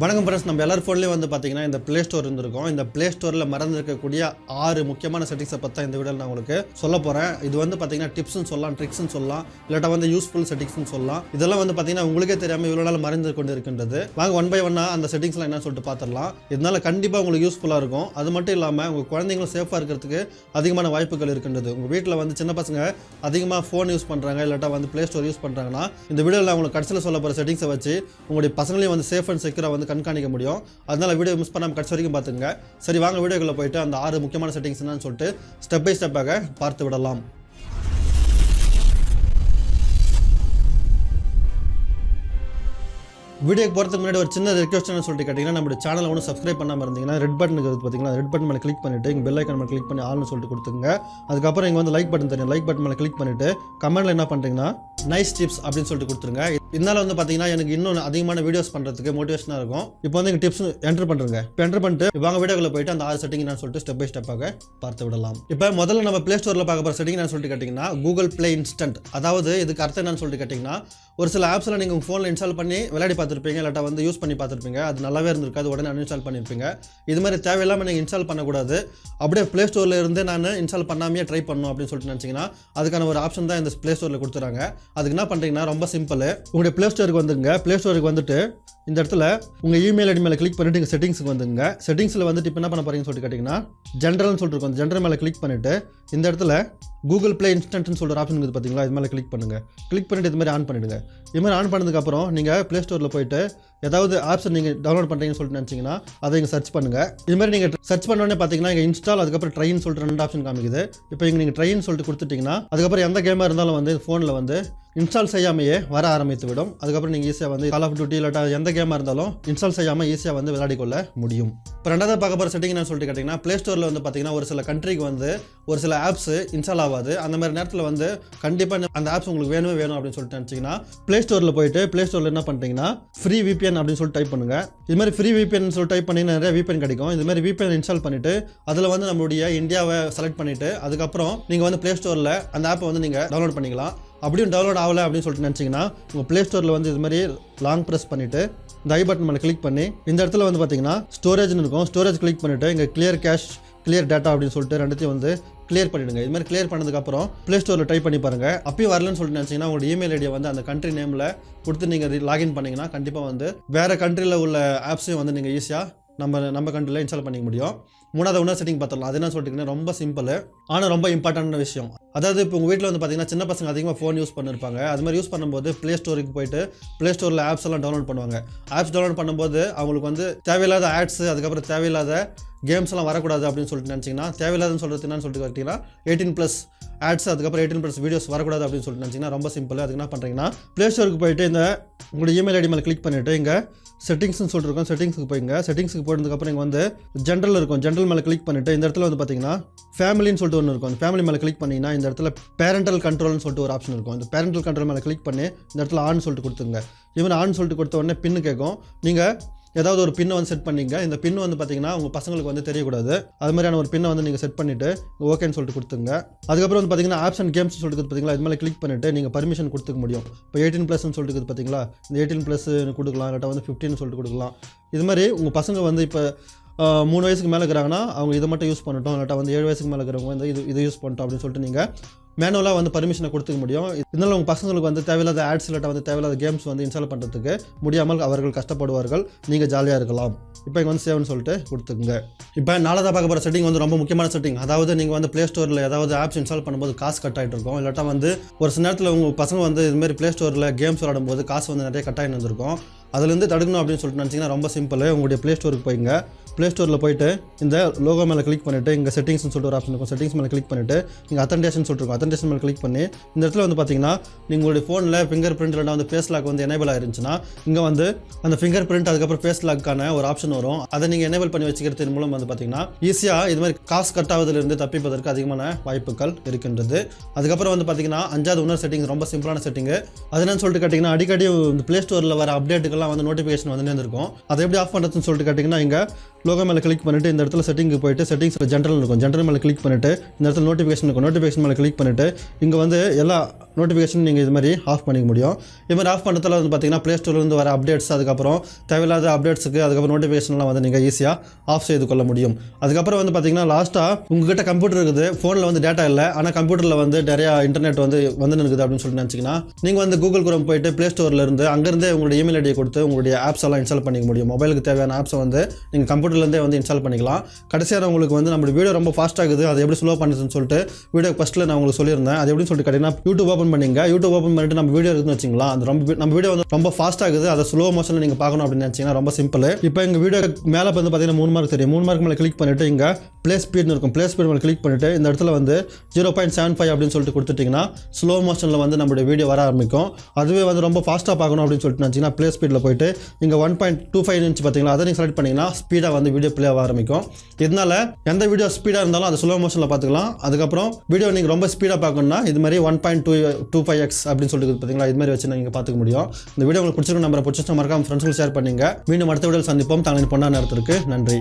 வணக்கம் ஃப்ரெண்ட்ஸ், நம்ம எல்லார் ஃபோன்லேயும் வந்து பார்த்தீங்கன்னா இந்த ப்ளே ஸ்டோர் இருந்திருக்கும். இந்த ப்ளே ஸ்டோரில் மறந்துருக்கக்கூடிய 6 முக்கியமான செட்டிங்ஸை பற்றி இந்த வீடியோவில் நான் உங்களுக்கு சொல்ல போகிறேன். இது வந்து பார்த்தீங்கன்னா டிப்ஸ்னு சொல்லலாம், ட்ரிக்ஸ்னு சொல்லலாம், இல்லாட்டா வந்து யூஸ்ஃபுல் செட்டிங்ஸ்னு சொல்லலாம். இதெல்லாம் வந்து பார்த்தீங்கன்னா உங்களுக்கே தெரியாமல் இவ்வளோ நாள் மறைந்து கொண்டு இருக்கின்றது. வாங்க ஒன் பை ஒன்னாக அந்த செட்டிங்ஸ்லாம் என்ன சொல்லிட்டு பார்த்துடலாம். இதனால் கண்டிப்பாக உங்களுக்கு யூஸ்ஃபுல்லாக இருக்கும். அது மட்டும் இல்லாமல் உங்கள் குழந்தைங்களும் சேஃபாக இருக்கிறதுக்கு அதிகமான வாய்ப்புகள் இருக்கின்றது. உங்கள் வீட்டில் வந்து சின்ன பசங்க அதிகமாக ஃபோன் யூஸ் பண்ணுறாங்க, இல்லாட்டா வந்து ப்ளே ஸ்டோர் யூஸ் பண்ணுறாங்கன்னா இந்த வீடியோவில் உங்களுக்கு கடைசியில் சொல்ல போகிற செட்டிங்ஸை வச்சு உங்களுடைய பசங்களையும் வந்து சேஃப் அண்ட் செக்யூராக வந்து கண்காணிக்க முடியும். அதனால வீடியோ மிஸ் பண்ணாம கடைசி வரைக்கும் பார்த்துங்க. சரி, வாங்க வீடியோக்குள்ள போயிட்டு அந்த 6 முக்கியமான செட்டிங்ஸ் என்னன்னு சொல்லிட்டு ஸ்டெப் பை ஸ்டெப்பாக பார்த்து விடலாம். வீடியோக்கு போகிறதுக்கு முன்னாடி ஒரு சின்ன ரெக்வஸ்ட் சொல்லிட்டு கேட்டிங்கன்னா, நம்ம சேனலை ஒன்றும் சப்ஸ்கிரைப் பண்ணாமல் இருந்தீங்கன்னா ரெட் பட்டன் இருக்குது பார்த்தீங்களா, ரெட் பட்டன் மேலே கிளிக் பண்ணிவிட்டு இங்கே பெல் ஐக்கன் மேலே கிளிக் பண்ணி ஆல்னு சொல்லிட்டு கொடுத்துங்க. அதுக்கப்புறம் இங்கே வந்து லைக் பட்டன் தெரியும், லைக் பட்டன் மேலே கிளிக் பண்ணிவிட்டு கமெண்ட்டில் என்ன பண்ணுறீங்கன்னா நைஸ் டிப்ஸ் அப்படின்னு சொல்லிட்டு கொடுத்துருங்க. இதனால் வந்து பார்த்தீங்கன்னா எனக்கு இன்னும் அதிகமான வீடியோஸ் பண்ணுறதுக்கு மோட்டிவேஷனாக இருக்கும். இப்போ வந்து எங்கள் டிப்ஸ் என்டர் பண்ணுறேங்க. இப்போ என்டர் பண்ணிட்டு வாங்க வீடியோக்குள்ள போயிட்டு அந்த 6 செட்டிங் நான் சொல்லிட்டு ஸ்டெப் பை ஸ்டெப்பாக பார்த்து விடலாம். இப்போ முதல்ல நம்ம ப்ளே ஸ்டோரில் பார்க்க போகிற செட்டிங் நான் சொல்லிட்டு கேட்டிங்கன்னா கூகுள் ப்ளே இன்ஸ்டன்ட். அதாவது இதுக்கு அர்த்தம் என்னன்னு சொல்லிட்டு கேட்டிங்கன்னா, ஒரு சில ஆப்ஸில் நீங்கள் உங்கள் ஃபோனில் இன்ஸ்டால் பண்ணி விளையாடி பார்த்துருப்பீங்க, இல்லாட்டா வந்து யூஸ் பண்ணி பார்த்துருப்பீங்க, அது நல்லாவே இருந்திருக்காது, உடனே அன்இன்ஸ்டால் பண்ணியிருப்பீங்க. இது மாதிரி தேவையில்லாமல் நீங்கள் இன்ஸ்டால் பண்ணக்கூடாது. அப்படியே ப்ளே ஸ்டோரில் இருந்து நான் இன்ஸ்டால் பண்ணாமையே ட்ரை பண்ணணும் அப்படின்னு சொல்லிட்டு நினச்சிங்கன்னா அதுக்கான ஒரு ஆப்ஷன் தான் இந்த ப்ளே ஸ்டோரில் கொடுத்துறாங்க. அதுக்கு என்ன பண்ணுறீங்கன்னா ரொம்ப சிம்பிள். உங்களுடைய ப்ளே ஸ்டோருக்கு வந்துங்க. ப்ளே ஸ்டோருக்கு வந்துட்டு இந்த இடத்துல உங்கள் இமெயில் ஐடி மேலே கிளிக் பண்ணிட்டு இங்கே செட்டிங்ஸுக்கு வந்துங்க. செட்டிங்ஸில் வந்துட்டு இப்போ என்ன பண்ண போறீங்கன்னு சொல்லிட்டு கேட்டிங்கன்னா ஜென்ரல்னு சொல்லிட்டு இருக்கும். ஜென்ரல் மேலே கிளிக் பண்ணிவிட்டு இந்த இடத்துல கூகுள் ப்ளே இன்ஸ்டன்ட்னு சொல்கிற ஆப்ஷன் இருக்குது பார்த்தீங்களா, இது மேலே கிளிக் பண்ணுங்கள். கிளிக் பண்ணிவிட்டு இது மாதிரி ஆன் பண்ணிவிடுங்க. இது மாதிரி ஆன் பண்ணதுக்கப்புறம் நீங்கள் ப்ளே ஸ்டோரில் போயிட்டு ஏதாவது ஆப்ஸ் நீங்கள் டவுன்லோட் பண்ணுறீங்கன்னு சொல்லிட்டு நினச்சிங்கன்னா அதை இங்கே சர்ச் பண்ணுங்கள். இது மாதிரி நீங்கள் சர்ச் பண்ணோடனே பார்த்தீங்கன்னா இங்கே இன்ஸ்டால், அதுக்கப்புறம் ட்ரைன்னு சொல்லிட்டு 2 ஆப்ஷன் காமிக்குது. இப்போ இங்கே நீங்கள் ட்ரைன்னு சொல்லிட்டு கொடுத்துட்டிங்கன்னா அதுக்கப்புறம் எந்த கேமாக இருந்தாலும் வந்து ஃபோனில் வந்து இன்ஸ்டால் செய்யாமையே வர ஆரம்பித்து விடும். அதுக்கப்புறம் நீங்கள் ஈஸியாக வந்து கால் ஆஃப் டியூட்டி இல்லாட்டா எந்த கேமாக இருந்தாலும் இன்ஸ்டால் செய்யாமல் ஈஸியாக வந்து விளையாடிக்கொள்ள முடியும். இப்போ ரெண்டாவது பார்க்க போகிற செட்டிங் என்ன சொல்லிட்டு கேட்டிங்கன்னா, ப்ளே ஸ்டோரில் வந்து பார்த்தீங்கன்னா ஒரு சில கண்ட்ரிக்கு வந்து ஒரு சில ஆப்ஸ் இன்ஸ்டால் ஆகாது. அந்த மாதிரி நேரத்தில் வந்து கண்டிப்பாக அந்த ஆப்ஸ் உங்களுக்கு வேணும் அப்படின்னு சொல்லிட்டு நினச்சிங்கன்னா ப்ளே ஸ்டோரில் போயிட்டு ப்ளே ஸ்டோரில் என்ன பண்ணுறீங்கன்னா ஃப்ரீ விபிஎன் அப்படின்னு சொல்லிட்டு டைப் பண்ணுங்கள். இது மாதிரி ஃப்ரீ விபிஎன் சொல்லிட்டு டைப் பண்ணிங்கன்னா நிறைய விபிஎன் கிடைக்கும். இது மாதிரி விபிஎன் இன்ஸ்டால் பண்ணிவிட்டு அதில் வந்து நம்மளுடைய இந்தியாவை செலக்ட் பண்ணிவிட்டு அதுக்கப்புறம் நீங்கள் வந்து ப்ளே ஸ்டோரில் அந்த ஆப்பை வந்து நீங்கள் டவுன்லோட் பண்ணிக்கலாம். அப்படியும் டவுன்லோட் ஆகலை அப்படின்னு சொல்லிட்டு நினச்சிங்கன்னா உங்கள் ப்ளே ஸ்டோரில் வந்து இது மாதிரி லாங் ப்ரெஸ் பண்ணிவிட்டு இந்த ஐ பட்டன் மேலே கிளிக் பண்ணி இந்த இடத்துல வந்து பார்த்தீங்கன்னா ஸ்டோரேஜ்னு இருக்கும். ஸ்டோரேஜ் கிளிக் பண்ணிவிட்டு இங்கே கிளியர் கேஷ், கிளியர் டேட்டா அப்படின்னு சொல்லிட்டு ரெண்டுத்தையும் வந்து கிளியர் பண்ணிவிடுங்க. இது மாதிரி கிளியர் பண்ணதுக்கப்புறம் ப்ளே ஸ்டோரில் ட்ரை பண்ணி பாருங்கள். அப்பயும் வரலன்னு சொல்லிட்டு நினச்சிங்கன்னா உங்களோட இமெயில் ஐடியை வந்து அந்த கண்ட்ரி நேமில் கொடுத்து நீங்கள் லாகின் பண்ணிங்கன்னா கண்டிப்பாக வந்து வேறு கண்ட்ரியில் உள்ள ஆப்ஸையும் வந்து நீங்கள் ஈஸியாக நம்ம கண்ட்ரியில் இன்ஸ்டால் பண்ணிக்க முடியும். மூணாவது இன்னொரு செட்டிங் பார்த்துடலாம். அது என்ன சொல்லிட்டுங்கன்னா ரொம்ப சிம்பிள் ஆனால் ரொம்ப இம்பார்ட்டன்டான விஷயம். அதாவது இப்போ உங்கள் வீட்டில் வந்து பார்த்தீங்கன்னா சின்ன பசங்க அதிகமாக ஃபோன் யூஸ் பண்ணிருப்பாங்க. அது மாதிரி யூஸ் பண்ணும்போது ப்ளே ஸ்டோருக்கு போயிட்டு ப்ளே ஸ்டோரில் ஆப்ஸ் எல்லாம் டவுன்லோட் பண்ணுவாங்க. ஆப்ஸ் டவுன்லோட் பண்ணும்போது அவங்களுக்கு வந்து தேவையில்லாத ஆட்ஸ், அதுக்கப்புறம் தேவையில்லாத கேம்ஸ் எல்லாம் வரக்கூடாது அப்படின்னு சொல்லிட்டு நினச்சிங்கன்னா, தேவையில்லாதுன்னு சொல்கிறது என்னன்னு சொல்லிட்டு கேட்டிங்கன்னா 18+ ஆட்ஸ், அதுக்கப்புறம் 18+ வீடியோஸ் வரக்கூடாது அப்படின்னு சொல்லிட்டு நினச்சிங்கன்னா ரொம்ப சிம்பிள். அதுக்கு என்ன பண்ணுறீங்கன்னா ப்ளே ஸ்டோருக்கு போயிட்டு இந்த உங்களோட இமெயில் ஐடி மேலே கிளிக் பண்ணிவிட்டு இங்கே செட்டிங்ஸ்னு சொல்லிருக்கோம். செட்டிங்ஸுக்கு போய்ங்க. செட்டிங்ஸுக்கு போனதுக்கப்புறம் இங்கே வந்து ஜென்ரல் இருக்கும். ஜென்ரல் மேலே கிளிக் பண்ணிவிட்டு இந்த இடத்துல வந்து பார்த்தீங்கன்னா ஃபேமிலின்னு சொல்லிட்டு ஒன்று இருக்கும். அந்த ஃபேமிலி மேலே கிளிக் பண்ணிங்கன்னா இந்த இடத்துல பேரண்டல் கண்ட்ரோல்னு சொல்லிட்டு ஒரு ஆப்ஷன் இருக்கும். இந்த பேரண்டல் கண்ட்ரோல் மேலே கிளிக் பண்ணி இந்த இடத்துல ஆன் சொல்லிட்டு கொடுத்துங்க. இவன் ஆன் சொல்லிட்டு கொடுத்த உடனே பின்னு கேட்கும். நீங்கள் ஏதாவது ஒரு பின்னை வந்து செட் பண்ணிங்க. இந்த பின்னு வந்து பார்த்தீங்கன்னா உங்கள் பசங்களுக்கு வந்து தெரியக்கூடாது. அது மாதிரியான ஒரு பின்னை வந்து நீங்கள் செட் பண்ணிவிட்டு ஓகேன்னு சொல்லிட்டு கொடுத்துங்க. அதுக்கப்புறம் வந்து பார்த்தீங்கன்னா ஆப்ஸ் அண்ட் கேம்ஸ் சொல்லிட்டு பார்த்தீங்களா, இது மேலே கிளிக் பண்ணிவிட்டு நீங்கள் பர்மிஷன் கொடுத்துக்க முடியும். இப்போ 18+ சொல்லிட்டு பார்த்தீங்களா, இந்த 18+ கொடுக்கலாம், இல்லாட்டா வந்து 15 சொல்லிட்டு கொடுக்கலாம். இது மாதிரி உங்கள் பசங்க வந்து இப்போ 3 வயசுக்கு மேலே இருக்கிறாங்கன்னா அவங்க இதை மட்டும் யூஸ் பண்ணட்டும், இல்லாட்டா வந்து 7 வயசுக்கு மேலே இருக்கிறவங்க வந்து இது யூஸ் பண்ணிட்டோம் அப்படின்னு சொல்லிட்டு நீங்கள் மேனுவலாக வந்து பர்மிஷனை கொடுத்துக்க முடியும். இதனால் உங்கள் பசங்களுக்கு வந்து தேவையில்லாத ஆட்ஸ் இல்லாட்டா வந்து தேவையில்லாத கேம்ஸ் வந்து இன்ஸ்டால் பண்ணுறதுக்கு முடியாமல் அவர்கள் கஷ்டப்படுவார்கள். நீங்கள் ஜாலியாக இருக்கலாம். இப்போ இங்கே வந்து சேவ்னு சொல்லிட்டு கொடுத்துங்க. இப்போ நாலாவதாக பார்க்க போகிற செட்டிங் வந்து ரொம்ப முக்கியமான செட்டிங். அதாவது நீங்கள் வந்து ப்ளே ஸ்டோரில் ஏதாவது ஆப்ஸ் இன்ஸ்டால் பண்ணும்போது காசு கட் ஆகிட்டு இருக்கும், இல்லாட்டா வந்து ஒரு சில நேரத்தில் உங்கள் பசங்க வந்து இதுமாதிரி ப்ளே ஸ்டோரில் கேம்ஸ் விளாடும்போது காசு வந்து நிறைய கட் ஆகிட்டு வந்திருக்கும். அதுலேருந்து தடுக்கணும் அப்படின்னு சொல்லிட்டு நினச்சிங்கன்னா ரொம்ப சிம்பிள். உங்களுடைய ப்ளே ஸ்டோருக்கு போய்ங்க. ப்ளே ஸ்டோரில் போயிட்டு இந்த லோகோ மேலே கிளிக் பண்ணிவிட்டு இங்கே செட்டிங்ஸ்னு சொல்லிட்டு ஒரு ஆப்ஷன் இருக்கும். செட்டிங்ஸ் மேலே கிளிக் பண்ணிவிட்டு இங்கே அத்தன்டேஷன் சொல்லிட்டு அத்தன்டேஷன் மேலே கிளிக் பண்ணி இந்த இடத்துல வந்து பார்த்தீங்கன்னா உங்களுடைய ஃபோனில் ஃபிங்கர் பிரிண்ட் இல்லைனா வந்து ஃபேஸ் லாக் வந்து எனேபிள் ஆயிருந்துச்சுன்னா இங்கே வந்து அந்த ஃபிங்கர் பிரிண்ட் அதுக்கப்புறம் ஃபேஸ் லாக்கான ஒரு ஆப்ஷன் வரும். அதை நீங்கள் எனேபிள் பண்ணி வச்சுக்கிறது மூலம் வந்து பார்த்தீங்கன்னா ஈஸியாக இது மாதிரி காசு கட் ஆவதிலிருந்து தப்பிப்பதற்கு அதிகமான வாய்ப்புகள் இருக்கின்றது. அதுக்கப்புறம் வந்து பார்த்தீங்கன்னா 5வது இன்னொரு செட்டிங் ரொம்ப சிம்பிளான செட்டிங்கு. அது என்னன்னு சொல்லிட்டு கேட்டிங்கன்னா அடிக்கடி இந்த ப்ளே ஸ்டோரில் வர அப்டேட்டுக்கெல்லாம் வந்து நோட்டிஃபிகேஷன் வந்து இருக்கும். அதை எப்படி ஆஃப் பண்ணுறதுன்னு சொல்லிட்டு கேட்டிங்கன்னா இங்கே லோகோ மேலே கிளிக் பண்ணிட்டு இந்த இடத்துல செட்டிங்க்கு போயிட்டு செட்டிங்ஸ் ஜென்ரல் இருக்கும். ஜென்ரல் மேலே கிளிக் பண்ணிட்டு இந்த இடத்துல நோட்டிஃபிகேஷன் இருக்கும். நோட்டிஃபிகேஷன் மேலே கிளிக் பண்ணிட்டு இங்கே வந்து எல்லா நோட்டிஃபிகேஷன் நீங்கள் இது மாதிரி ஆஃப் பண்ணிக்க முடியும். இது மாதிரி ஆஃப் பண்ணுறதுல வந்து பார்த்தீங்கன்னா ப்ளே ஸ்டோர்லேருந்து வர அப்டேட்ஸ், அதுக்கப்புறம் தேவையில்லாத அப்டேட்ஸுக்கு அதுக்கப்புறம் நோட்டிஃபிகேஷன்லாம் வந்து நீங்கள் ஈஸியாக ஆஃப் செய்து கொள்ள முடியும். அதுக்கப்புறம் வந்து பார்த்தீங்கன்னா லாஸ்ட்டாக உங்ககிட்ட கம்ப்யூட்டர் இருக்குது, ஃபோனில் வந்து டேட்டா இல்லை, ஆனால் கம்ப்யூட்டரில் வந்து நிறையா இன்டர்நெட் வந்து இருக்குது அப்படின்னு சொல்லிட்டு நினச்சிங்கன்னா நீங்கள் வந்து கூகுள் குரோம் போயிட்டு ப்ளே ஸ்டோர்லேருந்து அங்கேருந்தே உங்களுடைய இமெயில் ஐடியை கொடுத்து உங்களுடைய ஆப்ஸ் எல்லாம் இன்ஸ்டால் பண்ணிக்க முடியும். மொபைலுக்கு தேவையான ஆப்ஸை வந்து நீங்கள் கம்ப்யூட்டர்லேருந்தே வந்து இன்ஸ்டால் பண்ணிக்கலாம். கடைசியாக உங்களுக்கு வந்து நம்ம வீடியோ ரொம்ப ஃபாஸ்ட் ஆகுது, அதை எப்படி ஸ்லோ பண்ணுறதுன்னு சொல்லிட்டு வீடியோ ஃபஸ்ட்டில் நான் உங்களுக்கு சொல்லியிருந்தேன். அது எப்படின்னு சொல்லிட்டு கேட்டிங்கன்னா யூடியூப் ஓப்பன் பண்ணிங்க. யூடியூப் ஓப்பன் பண்ணிட்டு நம்ம வீடியோ இருக்குன்னு வச்சிங்களா, அது நம்ம வீடியோ வந்து ரொம்ப ஃபாஸ்ட் ஆகுது, அதை ஸ்லோ மோஷனில் நீங்கள் பார்க்கணும் அப்படின்னு நினச்சிங்கன்னா ரொம்ப சிம்பிள். இப்போ எங்கள் வீடியோ மேலே வந்து பார்த்தீங்கன்னா 3 மார்க் தெரியும். 3 மார்க் மேலே கிளிக் பண்ணிட்டு இங்கே ப்ளே ஸ்பீட்னு இருக்கும். ப்ளே ஸ்பீட் மேலே கிளிக் பண்ணிட்டு இந்த இடத்துல வந்து 0.75 அப்படின்னு சொல்லிட்டு கொடுத்துட்டிங்கன்னா ஸ்லோ மோஷனில் வந்து நம்மளுடைய வீடியோ வர ஆரம்பிக்கும். அதுவே வந்து ரொம்ப ஃபாஸ்ட்டாக பார்க்கணும் அப்படின்னு சொல்லிட்டு நினச்சிங்கன்னா ப்ளே ஸ்பீடில் போயிட்டு இங்கே 1.25 இன்ச் பார்த்தீங்களா, அதை நீங்கள் செலக்ட் பண்ணிங்கன்னா ஸ்பீடாக வந்து வீடியோ ப்ளே ஆக ஆரம்பிக்கும். இதனால் எந்த வீடியோ ஸ்பீடாக இருந்தாலும் அதை ஸ்லோ மோஷனில் பார்த்துக்கலாம். அதுக்கப்புறம் வீடியோ நீங்கள் ரொம்ப ஸ்பீடாக பார்க்கணுன்னா இது மாதிரி 1.25x அப்படின்னு சொல்லிட்டு பார்த்தீங்களா, இது மாதிரி வச்சு நீங்கள் பார்த்துக்க முடியும். இந்த வீடியோ உங்களுக்கு பிடிச்சிருக்க நம்பரை பிடிச்சிருந்தா மறக்காம ஃப்ரெண்ட்ஸ்க்கு ஷேர் பண்ணுங்க. மீண்டும் அடுத்த வீடியோவில் சந்திப்போம். தங்களின் பொண்ணான நேரத்திற்கு நன்றி.